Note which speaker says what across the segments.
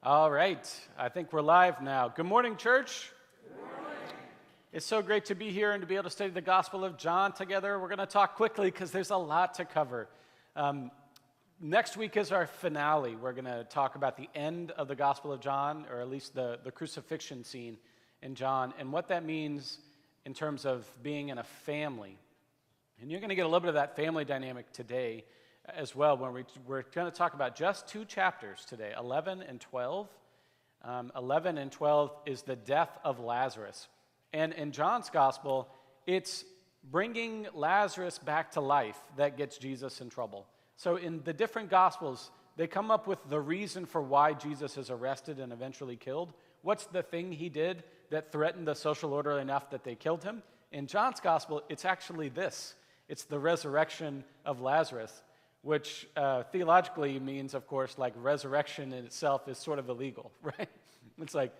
Speaker 1: All right, I think we're live now. Good morning, church.
Speaker 2: Good morning.
Speaker 1: It's so great to be here and to be able to study the Gospel of John together. We're going to talk quickly because there's a lot to cover. Next week is our finale. We're going to talk about the end of the Gospel of John, or at least the crucifixion scene in John, and what that means in terms of being in a family. And you're going to get a little bit of that family dynamic today as well, when we're going to talk about just two chapters today, 11 and 12. 11 and 12 is the death of Lazarus. And in John's gospel, it's bringing Lazarus back to life that gets Jesus in trouble. So in the different gospels, they come up with the reason for why Jesus is arrested and eventually killed. What's the thing he did that threatened the social order enough that they killed him? In John's gospel, it's actually this. It's the resurrection of Lazarus, which theologically means, of course, like resurrection in itself is sort of illegal, right? It's like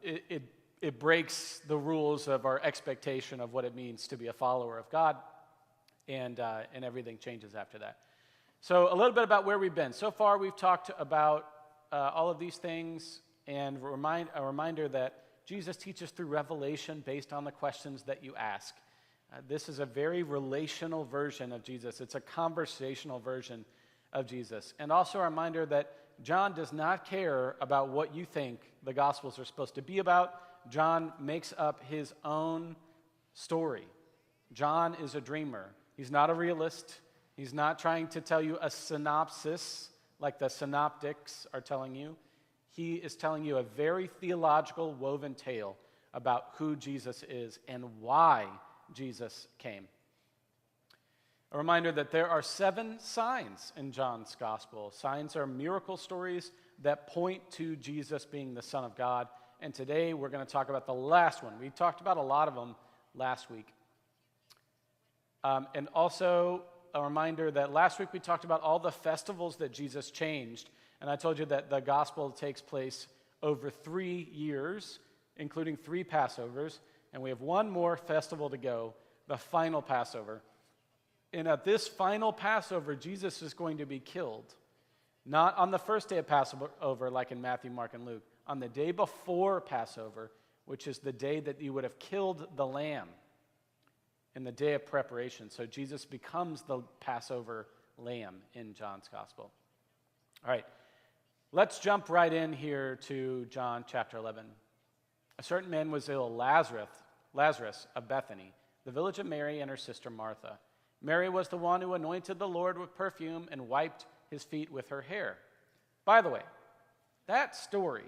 Speaker 1: it breaks the rules of our expectation of what it means to be a follower of God, and everything changes after that. So a little bit about where we've been. So far, we've talked about all of these things, and a reminder that Jesus teaches through revelation based on the questions that you ask. This is a very relational version of Jesus. It's a conversational version of Jesus. And also a reminder that John does not care about what you think the Gospels are supposed to be about. John makes up his own story. John is a dreamer. He's not a realist. He's not trying to tell you a synopsis like the synoptics are telling you. He is telling you a very theological woven tale about who Jesus is and why Jesus came. A reminder that there are 7 signs in John's gospel. Signs are miracle stories that point to Jesus being the Son of God. And today we're going to talk about the last one. We talked about a lot of them last week. And also a reminder that last week we talked about all the festivals that Jesus changed. And I told you that the gospel takes place over 3 years, including 3 Passovers. And we have one more festival to go, the final Passover. And at this final Passover, Jesus is going to be killed. Not on the first day of Passover, like in Matthew, Mark, and Luke. On the day before Passover, which is the day that you would have killed the lamb in the day of preparation. So Jesus becomes the Passover lamb in John's gospel. All right, let's jump right in here to John chapter 11. A certain man was ill, Lazarus of Bethany, the village of Mary and her sister Martha. Mary was the one who anointed the Lord with perfume and wiped his feet with her hair. By the way, that story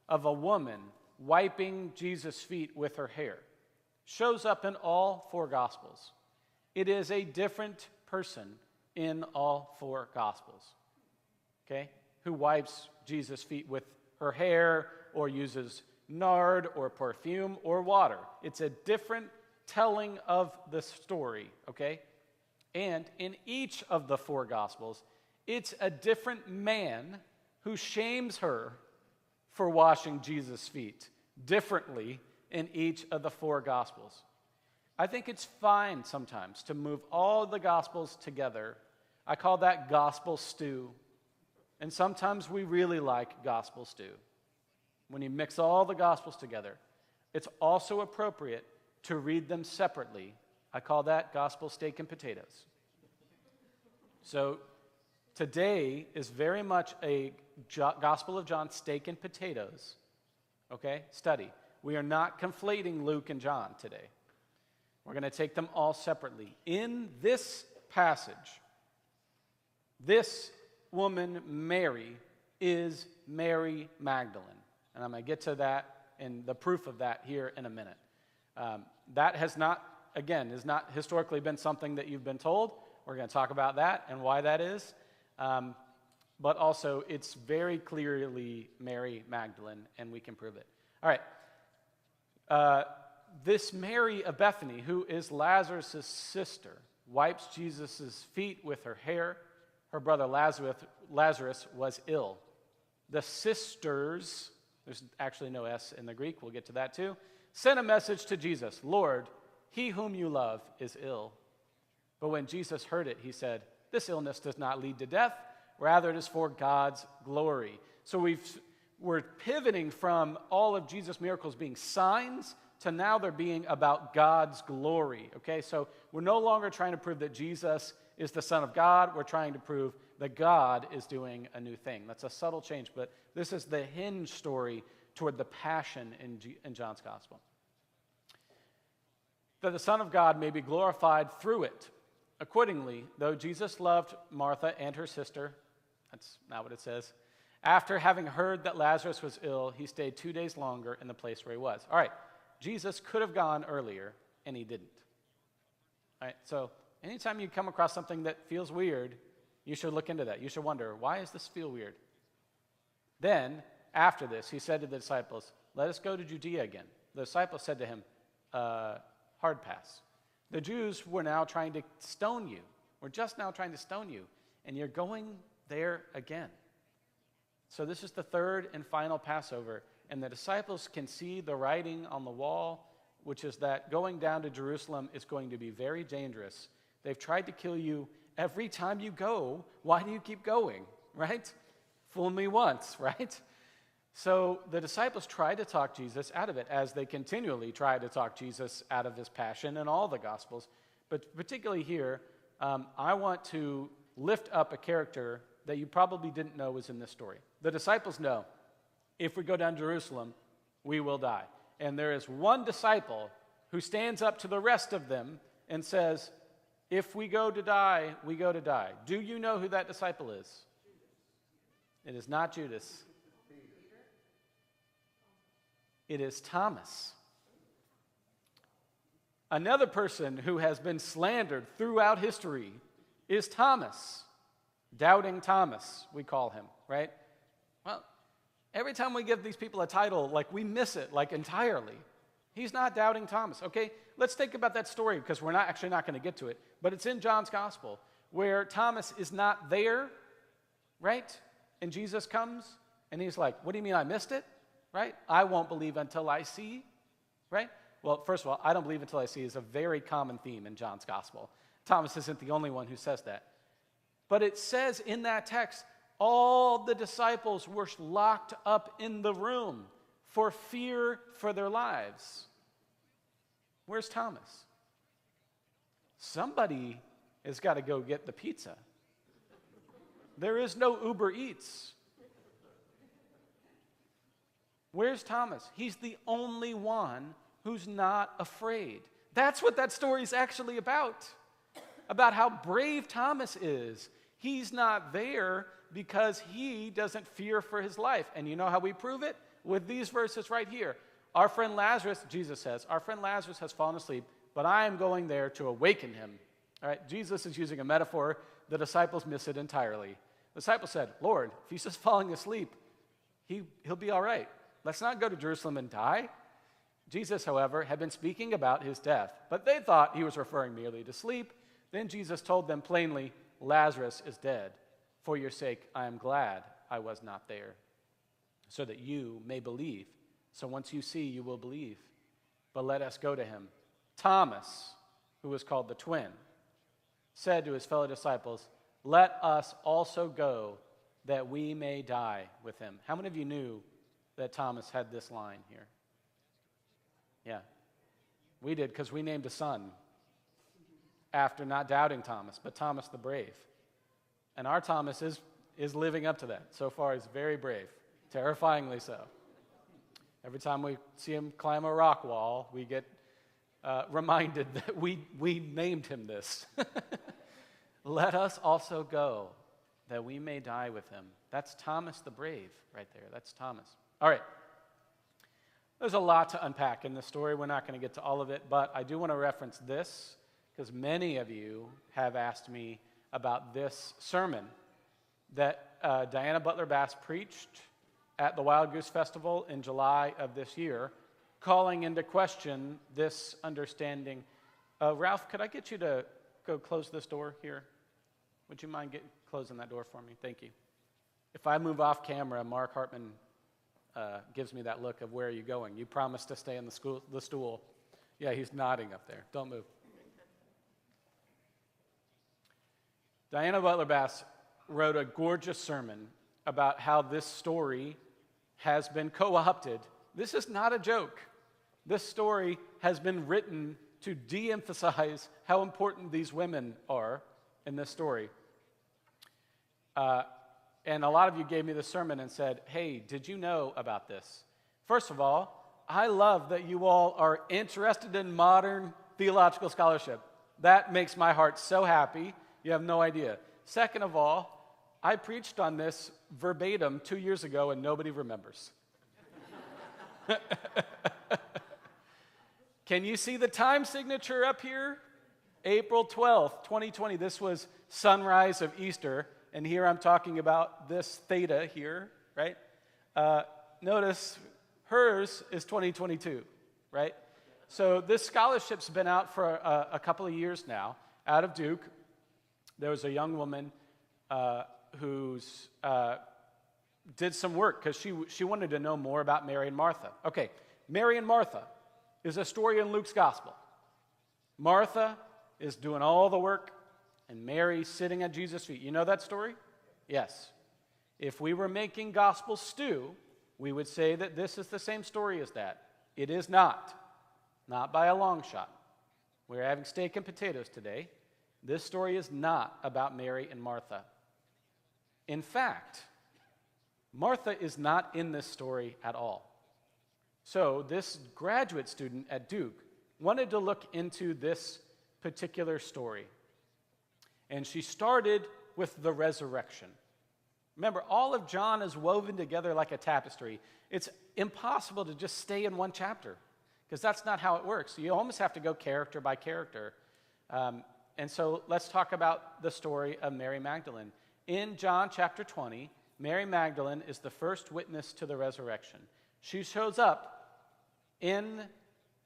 Speaker 1: of a woman wiping Jesus' feet with her hair shows up in all 4 Gospels. It is a different person in all 4 Gospels, okay, who wipes Jesus' feet with her hair or uses nard or perfume or water. It's a different telling of the story, okay? And in each of the 4 Gospels, it's a different man who shames her for washing Jesus' feet differently in each of the 4 Gospels. I think it's fine sometimes to move all the Gospels together. I call that gospel stew. And sometimes we really like gospel stew. When you mix all the Gospels together, it's also appropriate to read them separately. I call that gospel steak and potatoes. So today is very much a Gospel of John steak and potatoes, okay, study. We are not conflating Luke and John today. We're going to take them all separately. In this passage, this woman, Mary, is Mary Magdalene. And I'm going to get to that and the proof of that here in a minute. That has not historically been something that you've been told. We're going to talk about that and why that is. But also, it's very clearly Mary Magdalene, and we can prove it. All right. This Mary of Bethany, who is Lazarus' sister, wipes Jesus' feet with her hair. Her brother Lazarus was ill. The sisters, there's actually no S in the Greek, we'll get to that too, sent a message to Jesus, "Lord, he whom you love is ill." But when Jesus heard it, he said, "This illness does not lead to death. Rather, it is for God's glory." So we're pivoting from all of Jesus' miracles being signs to now they're being about God's glory, okay? So we're no longer trying to prove that Jesus is the Son of God. We're trying to prove that God is doing a new thing. That's a subtle change, but this is the hinge story toward the passion in John's gospel. That the Son of God may be glorified through it. Accordingly, though Jesus loved Martha and her sister, that's not what it says, after having heard that Lazarus was ill, he stayed 2 days longer in the place where he was. All right, Jesus could have gone earlier, and he didn't. All right, so anytime you come across something that feels weird, you should look into that. You should wonder, why does this feel weird? Then, after this, he said to the disciples, let us go to Judea again. The disciples said to him, hard pass. The Jews were now trying to stone you. We're just now trying to stone you, and you're going there again. So this is the third and final Passover, and the disciples can see the writing on the wall, which is that going down to Jerusalem is going to be very dangerous. They've tried to kill you every time you go. Why do you keep going, right? Fool me once, right? So the disciples tried to talk Jesus out of it, as they continually try to talk Jesus out of his passion in all the Gospels. But particularly here, I want to lift up a character that you probably didn't know was in this story. The disciples know, if we go down to Jerusalem, we will die. And there is one disciple who stands up to the rest of them and says, if we go to die, we go to die. Do you know who that disciple is? It is not Judas. It is Thomas. Another person who has been slandered throughout history is Thomas. Doubting Thomas, we call him, right? Well, every time we give these people a title, we miss it, entirely. He's not doubting Thomas, okay? Let's think about that story, because we're not going to get to it, but it's in John's gospel, where Thomas is not there, right? And Jesus comes, and he's like, what do you mean I missed it? Right? I won't believe until I see, right? Well, first of all, I don't believe until I see is a very common theme in John's gospel. Thomas isn't the only one who says that. But it says in that text, all the disciples were locked up in the room for fear for their lives. Where's Thomas? Somebody has got to go get the pizza. There is no Uber Eats. Where's Thomas? He's the only one who's not afraid. That's what that story is actually about how brave Thomas is. He's not there because he doesn't fear for his life. And you know how we prove it? With these verses right here. Our friend Lazarus, Jesus says, our friend Lazarus has fallen asleep, but I am going there to awaken him. All right, Jesus is using a metaphor. The disciples miss it entirely. The disciples said, Lord, if he's just falling asleep, he'll be all right. Let's not go to Jerusalem and die. Jesus, however, had been speaking about his death, but they thought he was referring merely to sleep. Then Jesus told them plainly, Lazarus is dead. For your sake, I am glad I was not there, so that you may believe. So once you see, you will believe. But let us go to him. Thomas, who was called the twin, said to his fellow disciples, let us also go that we may die with him. How many of you knew that Thomas had this line here? Yeah. We did, because we named a son after not doubting Thomas, but Thomas the Brave. And our Thomas is living up to that. So far, he's very brave, terrifyingly so. Every time we see him climb a rock wall, we get reminded that we named him this. Let us also go that we may die with him. That's Thomas the Brave right there. That's Thomas. All right. There's a lot to unpack in this story. We're not going to get to all of it, but I do want to reference this because many of you have asked me about this sermon that Diana Butler Bass preached at the Wild Goose Festival in July of this year, calling into question this understanding. Ralph, could I get you to go close this door here? Would you mind closing that door for me? Thank you. If I move off camera, Mark Hartman gives me that look of where are you going? You promised to stay on the stool. Yeah, he's nodding up there. Don't move. Diana Butler Bass wrote a gorgeous sermon about how this story has been co-opted. This is not a joke. This story has been written to de-emphasize how important these women are in this story. And a lot of you gave me the sermon and said, hey, did you know about this? First of all, I love that you all are interested in modern theological scholarship. That makes my heart so happy. You have no idea. Second of all, I preached on this verbatim 2 years ago and nobody remembers. Can you see the time signature up here? April 12th, 2020. This was sunrise of Easter. And here I'm talking about this theta here, right? Notice hers is 2022, right? So this scholarship's been out for a couple of years now. Out of Duke, there was a young woman who's did some work because she wanted to know more about Mary and Martha. Okay, Mary and Martha is a story in Luke's gospel. Martha is doing all the work, and Mary sitting at Jesus' feet. You know that story? Yes. If we were making gospel stew, we would say that this is the same story as that. It is not. Not by a long shot. We're having steak and potatoes today. This story is not about Mary and Martha. In fact, Martha is not in this story at all. So this graduate student at Duke wanted to look into this particular story. And she started with the resurrection. Remember, all of John is woven together like a tapestry. It's impossible to just stay in one chapter because that's not how it works. You almost have to go character by character. And so let's talk about the story of Mary Magdalene. In John chapter 20, Mary Magdalene is the first witness to the resurrection. She shows up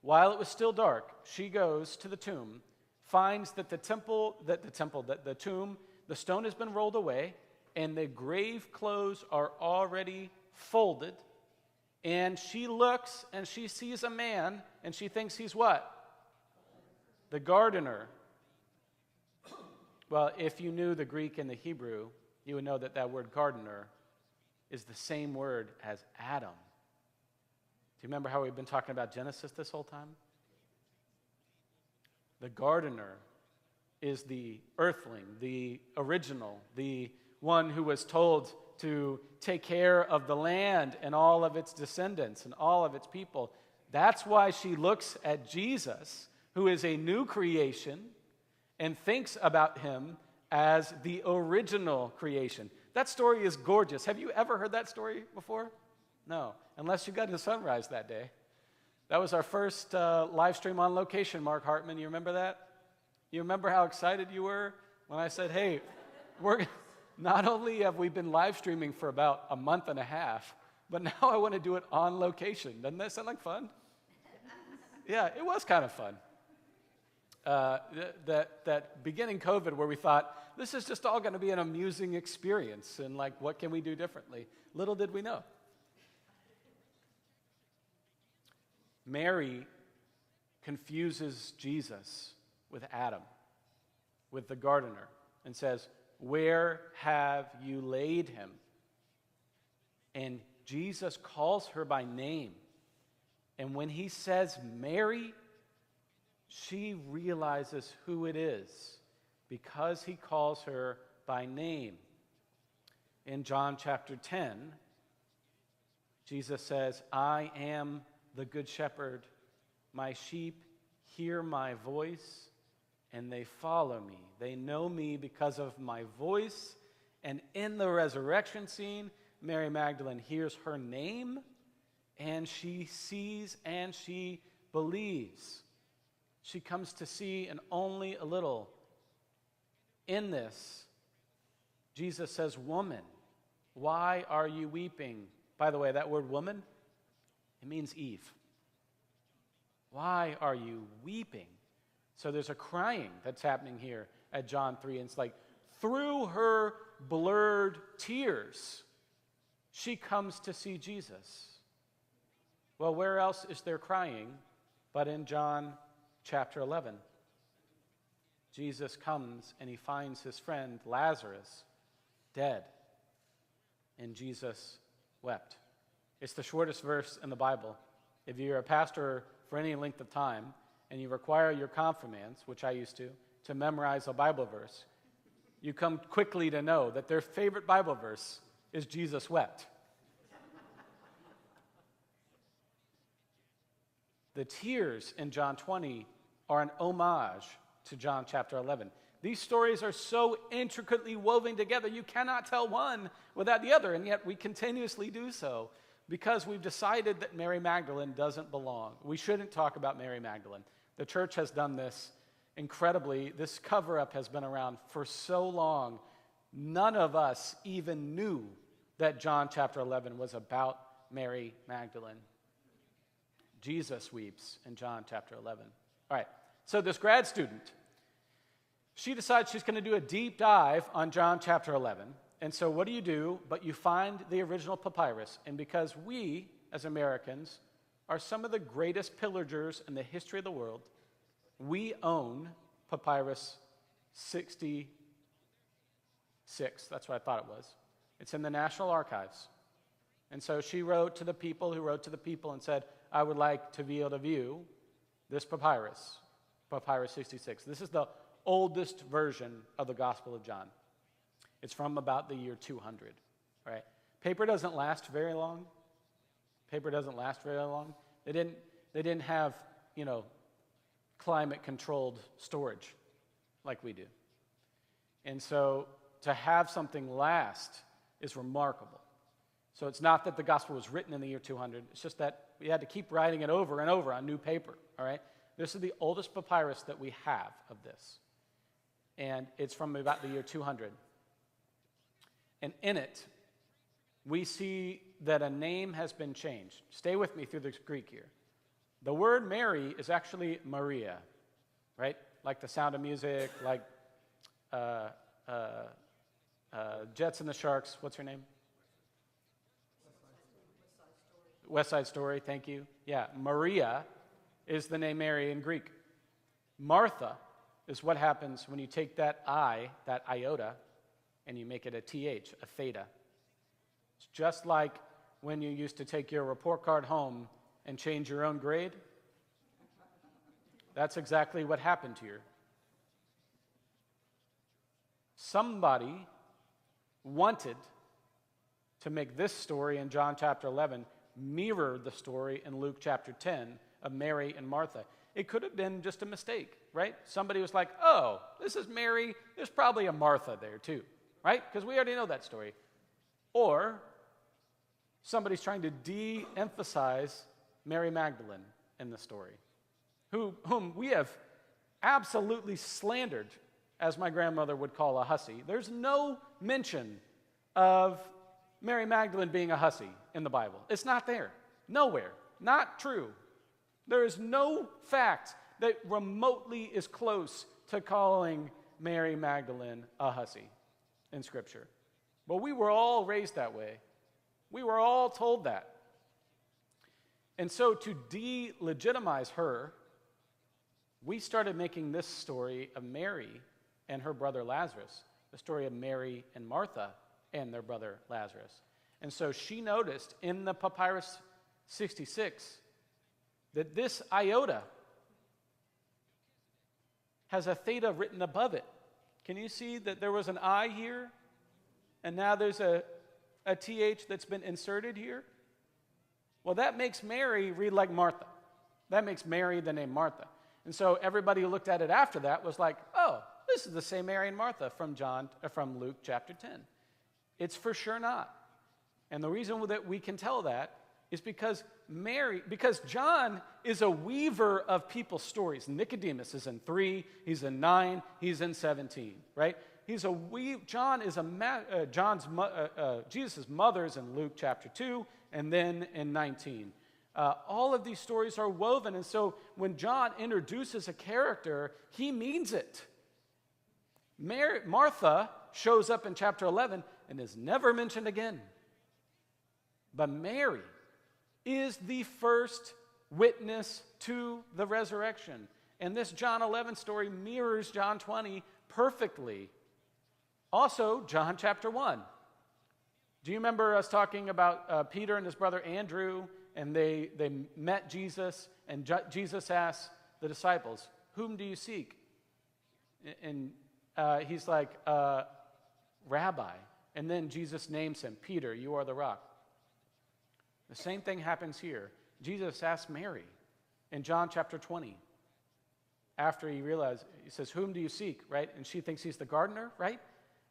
Speaker 1: while it was still dark. She goes to the tomb, finds that the tomb, the stone has been rolled away, and the grave clothes are already folded. And she looks and she sees a man, and she thinks he's what? The gardener. Well, if you knew the Greek and the Hebrew, you would know that that word gardener is the same word as Adam. Do you remember how we've been talking about Genesis this whole time? The gardener is the earthling, the original, the one who was told to take care of the land and all of its descendants and all of its people. That's why she looks at Jesus, who is a new creation, and thinks about him as the original creation. That story is gorgeous. Have you ever heard that story before? No, unless you got to Sunrise that day. That was our first live stream on location, Mark Hartman. You remember that? You remember how excited you were when I said, hey, not only have we been live streaming for about a month and a half, but now I want to do it on location. Doesn't that sound like fun? Yeah, it was kind of fun. That beginning COVID where we thought, this is just all going to be an amusing experience, and like, what can we do differently? Little did we know. Mary confuses Jesus with Adam, with the gardener, and says, where have you laid him? And Jesus calls her by name. And when he says Mary, she realizes who it is because he calls her by name. In John chapter 10, Jesus says, I am the good shepherd. My sheep hear my voice, and they follow me. They know me because of my voice. And in the resurrection scene, Mary Magdalene hears her name, and she sees and she believes. She comes to see and only a little. In this, Jesus says, woman, why are you weeping? By the way, that word woman, it means Eve. Why are you weeping? So there's a crying that's happening here at John 3. And it's like, through her blurred tears, she comes to see Jesus. Well, where else is there crying but in John chapter 11? Jesus comes and he finds his friend Lazarus dead. And Jesus wept. It's the shortest verse in the Bible. If you're a pastor for any length of time and you require your confirmands, which I used to memorize a Bible verse, you come quickly to know that their favorite Bible verse is Jesus wept. The tears in John 20 are an homage to John chapter 11. These stories are so intricately woven together, you cannot tell one without the other, and yet we continuously do so because we've decided that Mary Magdalene doesn't belong. We shouldn't talk about Mary Magdalene. The church has done this incredibly. This cover-up has been around for so long. None of us even knew that John chapter 11 was about Mary Magdalene. Jesus weeps in John chapter 11. All right, so this grad student, she decides she's going to do a deep dive on John chapter 11. And so what do? But you find the original papyrus. And because we, as Americans, are some of the greatest pillagers in the history of the world, we own papyrus 66. That's what I thought it was. It's in the National Archives. And so she wrote to the people who wrote to the people and said, I would like to be able to view this papyrus, papyrus 66. This is the oldest version of the Gospel of John. It's from about the year 200, right? Paper doesn't last very long. Paper doesn't last very long. They didn't have, climate-controlled storage like we do. And so to have something last is remarkable. So it's not that the gospel was written in the year 200. It's just that we had to keep writing it over and over on new paper, all right? This is the oldest papyrus that we have of this. And it's from about the year 200. And in it, we see that a name has been changed. Stay with me through the Greek here. The word Mary is actually Maria, right? Like the Sound of Music, like Jets and the Sharks. What's her name? West Side Story, thank you. Yeah, Maria is the name Mary in Greek. Martha is what happens when you take that I, that iota, and you make it a th, a theta. It's just like when you used to take your report card home and change your own grade. That's exactly what happened here. Somebody wanted to make this story in John chapter 11 mirror the story in Luke chapter 10 of Mary and Martha. It could have been just a mistake, right? Somebody was like, oh, this is Mary. There's probably a Martha there too, right? Because we already know that story. Or somebody's trying to de-emphasize Mary Magdalene in the story, whom we have absolutely slandered, as my grandmother would call a hussy. There's no mention of Mary Magdalene being a hussy in the Bible. It's not there. Nowhere. Not true. There is no fact that remotely is close to calling Mary Magdalene a hussy in Scripture. But we were all raised that way. We were all told that. And so to delegitimize her, we started making this story of Mary and her brother Lazarus, the story of Mary and Martha and their brother Lazarus. And so she noticed in the papyrus 66 that this iota has a theta written above it. Can you see that there was an I here? And now there's a th that's been inserted here? Well, that makes Mary read like Martha. That makes Mary the name Martha. And so everybody who looked at it after that was like, oh, this is the same Mary and Martha from Luke chapter 10. It's for sure not. And the reason that we can tell that is because John is a weaver of people's stories. Nicodemus is in 3, he's in 9, he's in 17, right? John is Jesus' mother's in Luke chapter 2, and then in 19. All of these stories are woven, and so when John introduces a character, he means it. Martha shows up in chapter 11 and is never mentioned again. But Mary is the first witness to the resurrection. And this John 11 story mirrors John 20 perfectly. Also, John chapter 1. Do you remember us talking about Peter and his brother Andrew, and they met Jesus, and Jesus asked the disciples, "Whom do you seek?" And he's like, "Rabbi." And then Jesus names him, "Peter, you are the rock." The same thing happens here. Jesus asks Mary in John chapter 20. After he says, "Whom do you seek?" Right? And she thinks he's the gardener, right?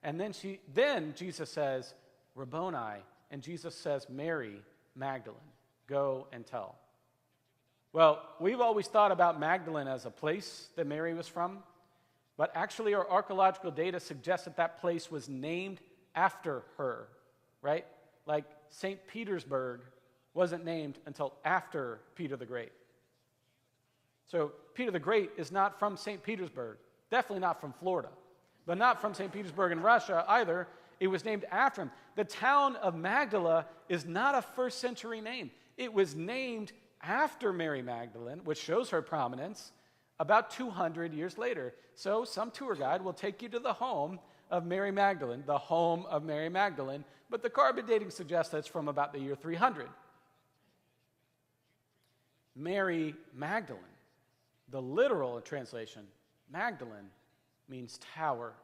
Speaker 1: And then Jesus says, "Rabboni," and Jesus says, "Mary Magdalene, go and tell." Well, we've always thought about Magdalene as a place that Mary was from, but actually our archaeological data suggests that that place was named after her, right? Like St. Petersburg wasn't named until after Peter the Great. So Peter the Great is not from St. Petersburg, definitely not from Florida, but not from St. Petersburg in Russia either. It was named after him. The town of Magdala is not a first century name. It was named after Mary Magdalene, which shows her prominence, about 200 years later. So some tour guide will take you to the home of Mary Magdalene, the home of Mary Magdalene, but the carbon dating suggests that's from about the year 300. Mary Magdalene. The literal translation, Magdalene, means tower.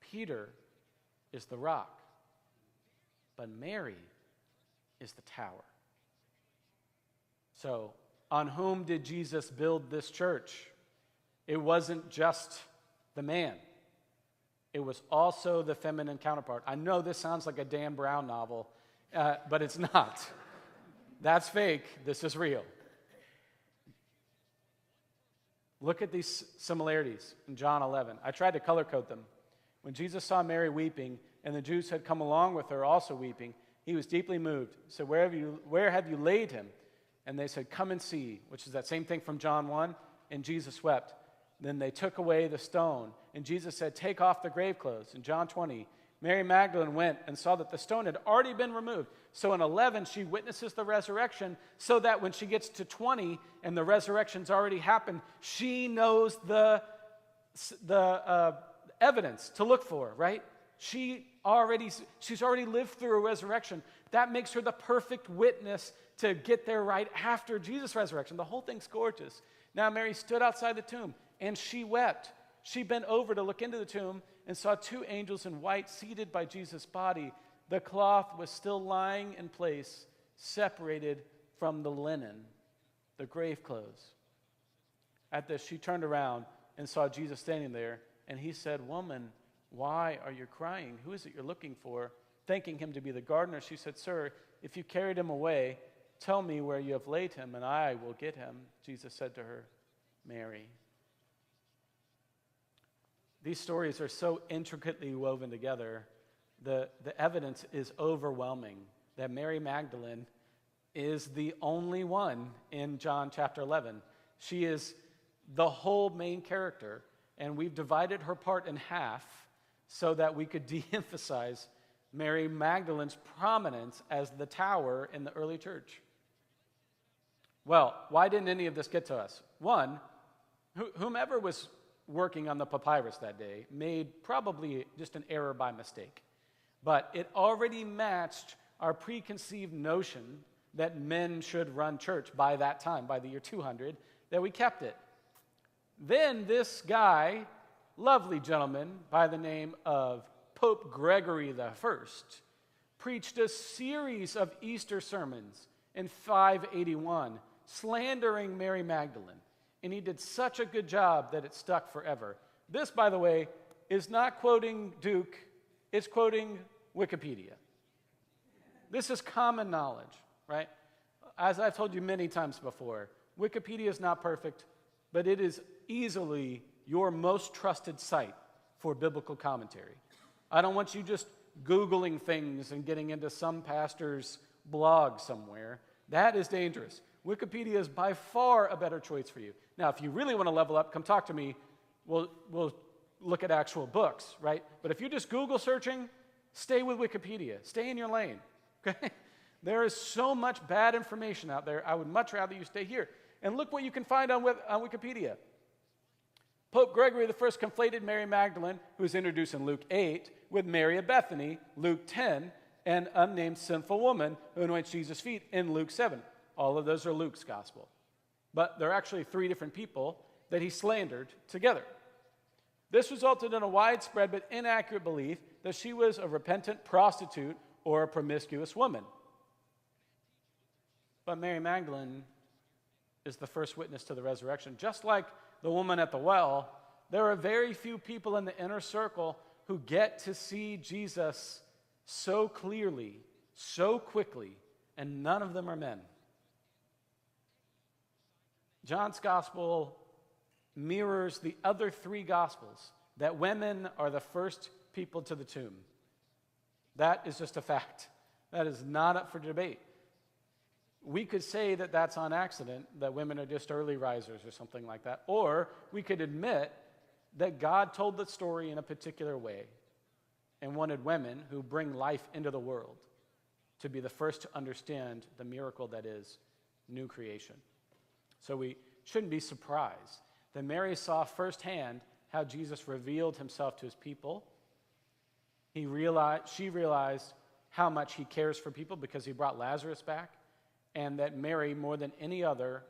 Speaker 1: Peter is the rock, but Mary is the tower. So, on whom did Jesus build this church? It wasn't just the man. It was also the feminine counterpart. I know this sounds like a Dan Brown novel, but it's not. That's fake. This is real. Look at these similarities in John 11. I tried to color code them. When Jesus saw Mary weeping, and the Jews had come along with her also weeping, he was deeply moved. He said, where have you laid him? And they said, "Come and see," which is that same thing from John 1. And Jesus wept. Then they took away the stone. And Jesus said, "Take off the grave clothes." In John 20, Mary Magdalene went and saw that the stone had already been removed. So in 11, she witnesses the resurrection, so that when she gets to 20 and the resurrection's already happened, she knows the evidence to look for, right? She's already lived through a resurrection. That makes her the perfect witness to get there right after Jesus' resurrection. The whole thing's gorgeous. Now Mary stood outside the tomb, and she wept. She bent over to look into the tomb and saw two angels in white seated by Jesus' body. The cloth was still lying in place, separated from the linen, the grave clothes. At this, she turned around and saw Jesus standing there, and he said, "Woman, why are you crying? Who is it you're looking for?" Thanking him to be the gardener, she said, "Sir, if you carried him away, tell me where you have laid him, and I will get him." Jesus said to her, "Mary." These stories are so intricately woven together. The evidence is overwhelming that Mary Magdalene is the only one in John chapter 11. She is the whole main character, and we've divided her part in half so that we could de-emphasize Mary Magdalene's prominence as the tower in the early church. Well, why didn't any of this get to us? One, whomever was working on the papyrus that day made probably just an error by mistake. But it already matched our preconceived notion that men should run church by that time, by the year 200, that we kept it. Then this guy, lovely gentleman by the name of Pope Gregory I, preached a series of Easter sermons in 581, slandering Mary Magdalene. And he did such a good job that it stuck forever. This, by the way, is not quoting Duke, it's quoting Wikipedia. This is common knowledge, right? As I've told you many times before, Wikipedia is not perfect, but it is easily your most trusted site for biblical commentary. I don't want you just Googling things and getting into some pastor's blog somewhere. That is dangerous. Wikipedia is by far a better choice for you. Now, if you really want to level up, come talk to me. We'll look at actual books, right? But if you're just Google searching, stay with Wikipedia. Stay in your lane, okay? There is so much bad information out there. I would much rather you stay here. And look what you can find on Wikipedia. Pope Gregory I conflated Mary Magdalene, who is introduced in Luke 8, with Mary of Bethany, Luke 10, and unnamed sinful woman who anoints Jesus' feet in Luke 7. All of those are Luke's gospel. But there are actually 3 different people that he slandered together. This resulted in a widespread but inaccurate belief that she was a repentant prostitute or a promiscuous woman. But Mary Magdalene is the first witness to the resurrection. Just like the woman at the well, there are very few people in the inner circle who get to see Jesus so clearly, so quickly, and none of them are men. John's gospel mirrors the other 3 gospels, that women are the first people to the tomb. That is just a fact. That is not up for debate. We could say that that's on accident, that women are just early risers or something like that. Or we could admit that God told the story in a particular way and wanted women who bring life into the world to be the first to understand the miracle that is new creation. So we shouldn't be surprised that Mary saw firsthand how Jesus revealed himself to his people. She realized how much he cares for people because he brought Lazarus back, and that Mary, more than any other,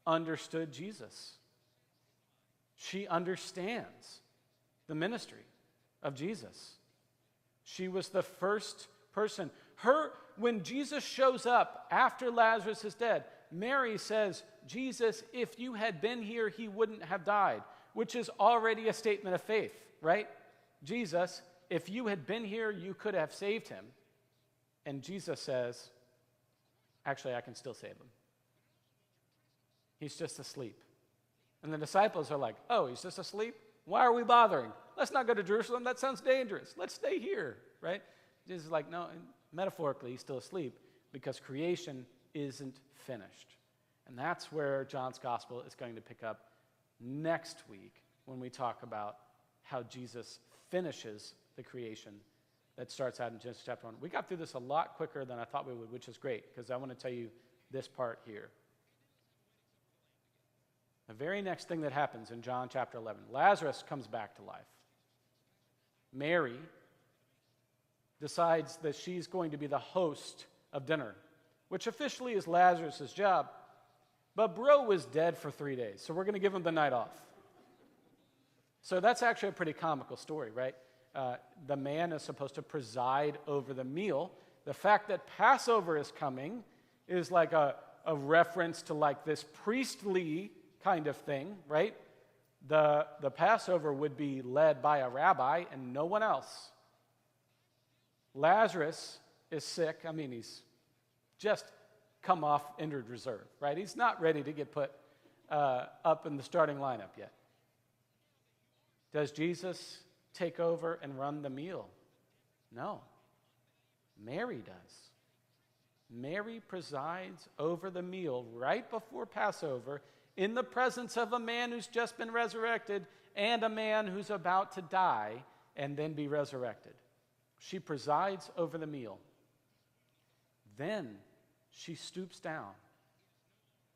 Speaker 1: understood Jesus. She understands the ministry of Jesus. She was the first person. When Jesus shows up after Lazarus is dead, Mary says, Jesus, if you had been here, he wouldn't have died, which is already a statement of faith, right? Jesus, if you had been here, you could have saved him. And Jesus says, actually, I can still save him. He's just asleep. And the disciples are like, oh, he's just asleep? Why are we bothering? Let's not go to Jerusalem. That sounds dangerous. Let's stay here, right? Jesus is like, no, metaphorically, he's still asleep because creation isn't finished. And that's where John's gospel is going to pick up next week when we talk about how Jesus finishes the creation that starts out in Genesis chapter 1. We got through this a lot quicker than I thought we would, which is great, because I want to tell you this part here. The very next thing that happens in John chapter 11, Lazarus comes back to life. Mary decides that she's going to be the host of dinner, which officially is Lazarus' job. But bro was dead for 3 days, so we're going to give him the night off. So that's actually a pretty comical story, right? The man is supposed to preside over the meal. The fact that Passover is coming is like a reference to like this priestly kind of thing, right? The Passover would be led by a rabbi and no one else. Lazarus is sick. I mean, he's just come off injured reserve, right? He's not ready to get put up in the starting lineup yet. Does Jesus take over and run the meal? No. Mary does. Mary presides over the meal right before Passover in the presence of a man who's just been resurrected and a man who's about to die and then be resurrected. She presides over the meal. Then she stoops down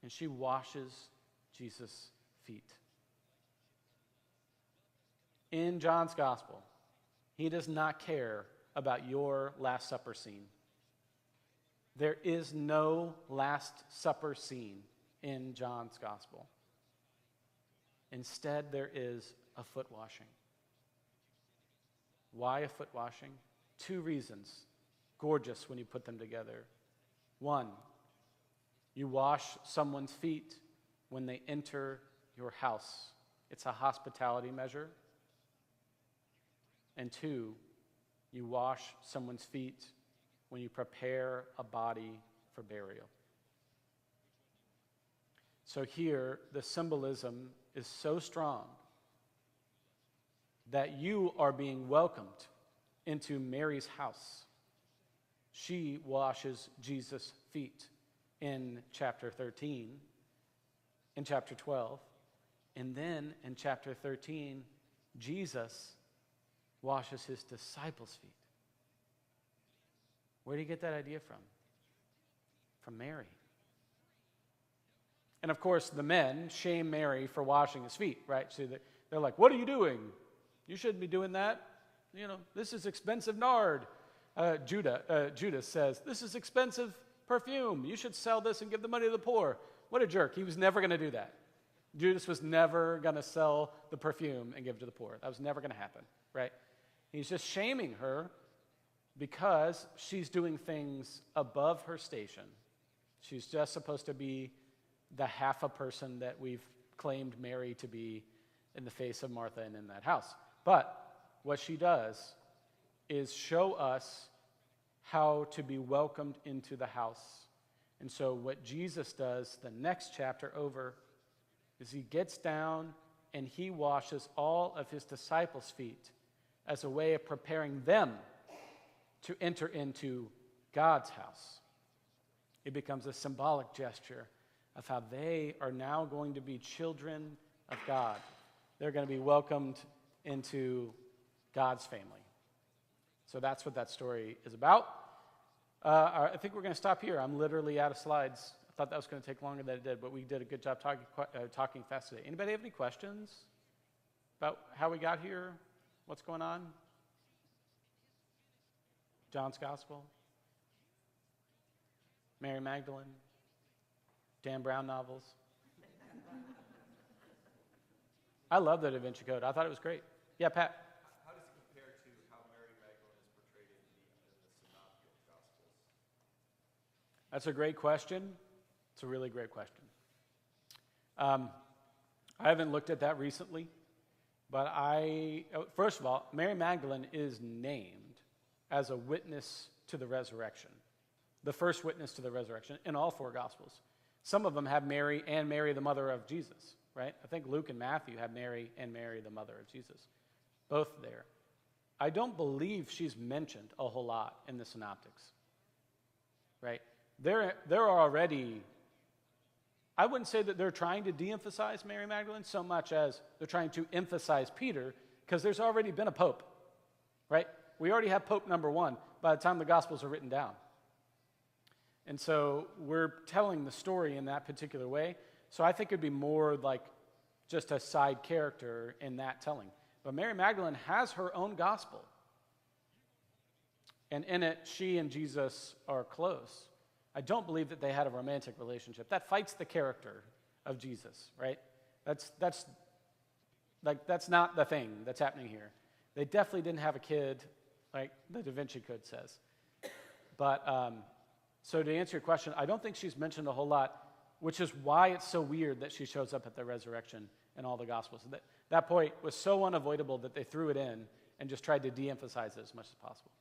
Speaker 1: and she washes Jesus' feet. In John's gospel, he does not care about your Last Supper scene. There is no Last Supper scene in John's gospel. Instead, there is a foot washing. Why a foot washing? 2 reasons. Gorgeous when you put them together. 1, you wash someone's feet when they enter your house. It's a hospitality measure. And 2, you wash someone's feet when you prepare a body for burial. So here, the symbolism is so strong that you are being welcomed into Mary's house. She washes Jesus' feet in chapter 13, in chapter 12, and then in chapter 13, Jesus washes his disciples' feet. Where do you get that idea from? From Mary. And of course, the men shame Mary for washing his feet, right? So they're like, what are you doing? You shouldn't be doing that. You know, this is expensive nard. Judas says, "This is expensive perfume. You should sell this and give the money to the poor." What a jerk. He was never going to do that. Judas was never going to sell the perfume and give it to the poor. That was never going to happen, right? He's just shaming her because she's doing things above her station. She's just supposed to be the half a person that we've claimed Mary to be in the face of Martha and in that house. But what she does is show us how to be welcomed into the house. And so what Jesus does the next chapter over is he gets down and he washes all of his disciples' feet as a way of preparing them to enter into God's house. It becomes a symbolic gesture of how they are now going to be children of God. They're going to be welcomed into God's family. So that's what that story is about. I think we're going to stop here. I'm literally out of slides. I thought that was going to take longer than it did, but we did a good job talking fast today. Anybody have any questions about how we got here? What's going on? John's Gospel? Mary Magdalene? Dan Brown novels? I love the Da Vinci Code. I thought it was great. Yeah, Pat?
Speaker 2: How does it compare to how Mary Magdalene is portrayed in the Synoptic Gospels?
Speaker 1: That's a great question. It's a really great question. I haven't looked at that recently, but first of all, Mary Magdalene is named as a witness to the resurrection, the first witness to the resurrection in all four Gospels. Some of them have Mary and Mary, the mother of Jesus, right? I think Luke and Matthew have Mary and Mary, the mother of Jesus, both there. I don't believe she's mentioned a whole lot in the Synoptics, right? There are already, I wouldn't say that they're trying to de-emphasize Mary Magdalene so much as they're trying to emphasize Peter, because there's already been a pope, right? We already have Pope number 1 by the time the Gospels are written down. And so we're telling the story in that particular way. So I think it'd be more like just a side character in that telling. But Mary Magdalene has her own gospel. And in it, she and Jesus are close. I don't believe that they had a romantic relationship. That fights the character of Jesus, right? That's not the thing that's happening here. They definitely didn't have a kid, like the Da Vinci Code says. But so to answer your question, I don't think she's mentioned a whole lot, which is why it's so weird that she shows up at the resurrection in all the Gospels. That point was so unavoidable that they threw it in and just tried to de-emphasize it as much as possible.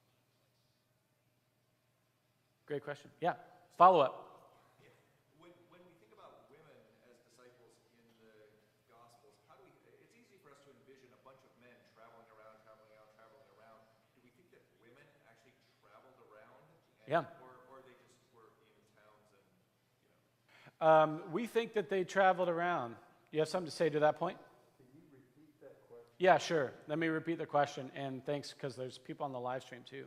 Speaker 1: Great question. Yeah, follow up.
Speaker 2: When we think about women as disciples in the Gospels, it's easy for us to envision a bunch of men traveling around. Do we think that women actually traveled around?
Speaker 1: Yeah.
Speaker 2: Or they just were in towns and,
Speaker 1: We think that they traveled around. You have something to say to that point?
Speaker 3: Can you repeat that question?
Speaker 1: Yeah, sure. Let me repeat the question, and thanks, because there's people on the live stream too.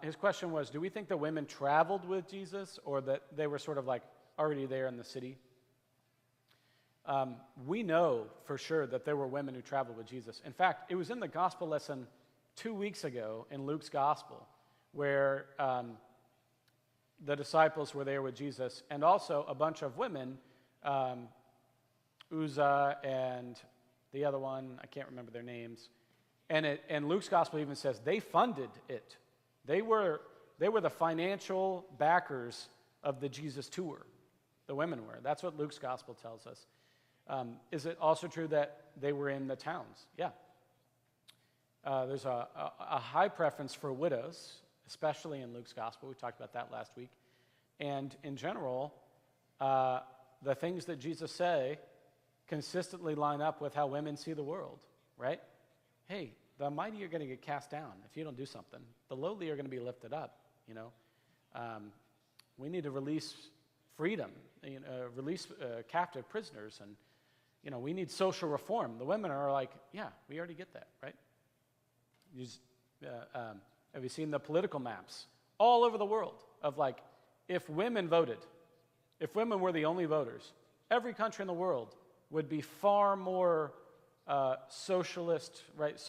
Speaker 1: His question was, do we think the women traveled with Jesus, or that they were sort of like already there in the city? We know for sure that there were women who traveled with Jesus. In fact, it was in the gospel lesson 2 weeks ago in Luke's gospel, where the disciples were there with Jesus, and also a bunch of women, Uzzah and the other one, I can't remember their names, and Luke's gospel even says they funded it. They were the financial backers of the Jesus tour. The women were. That's what Luke's gospel tells us. Is it also true that they were in the towns? Yeah. There's a high preference for widows, especially in Luke's gospel. We talked about that last week. And in general, the things that Jesus say consistently line up with how women see the world, right? Hey, the mighty are going to get cast down if you don't do something. The lowly are going to be lifted up, you know. We need to release freedom, release captive prisoners, and, you know, we need social reform. The women are like, yeah, we already get that, right? Have you seen the political maps all over the world of, like, if women voted, if women were the only voters, every country in the world would be far more socialist, right?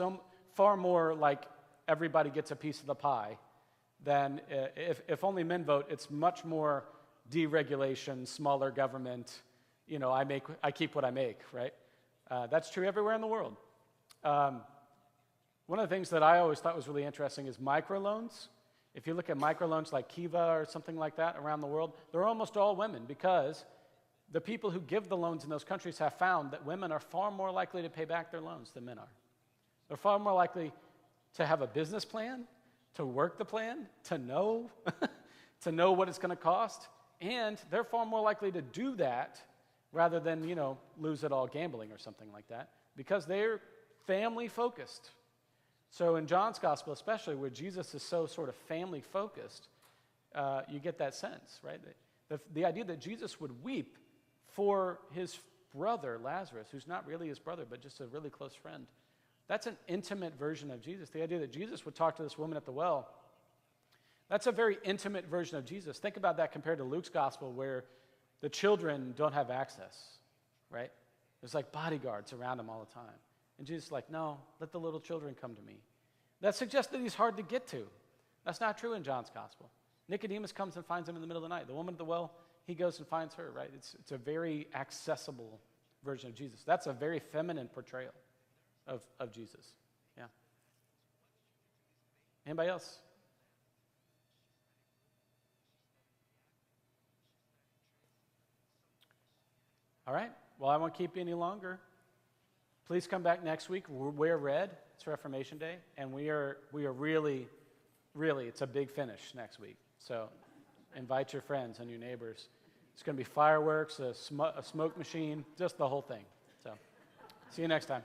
Speaker 1: Far more like everybody gets a piece of the pie then if only men vote, it's much more deregulation, smaller government. You know, I keep what I make, right? That's true everywhere in the world. One of the things that I always thought was really interesting is microloans. If you look at microloans like Kiva or something like that around the world, they're almost all women because the people who give the loans in those countries have found that women are far more likely to pay back their loans than men are. They're far more likely to have a business plan, to work the plan, to know, to know what it's going to cost, and they're far more likely to do that rather than, you know, lose it all gambling or something like that because they're family focused. So in John's gospel, especially where Jesus is so sort of family focused, you get that sense, right? The idea that Jesus would weep for his brother, Lazarus, who's not really his brother, but just a really close friend. That's an intimate version of Jesus. The idea that Jesus would talk to this woman at the well, that's a very intimate version of Jesus. Think about that compared to Luke's gospel where the children don't have access, right? There's like bodyguards around him all the time. And Jesus is like, no, let the little children come to me. That suggests that he's hard to get to. That's not true in John's gospel. Nicodemus comes and finds him in the middle of the night. The woman at the well, he goes and finds her, right? It's a very accessible version of Jesus. That's a very feminine portrayal of Jesus. Yeah. Anybody else? All right. Well, I won't keep you any longer. Please come back next week. Wear red. It's Reformation Day, and we are really, it's a big finish next week. So invite your friends and your neighbors. It's going to be fireworks, a smoke machine, just the whole thing. So see you next time.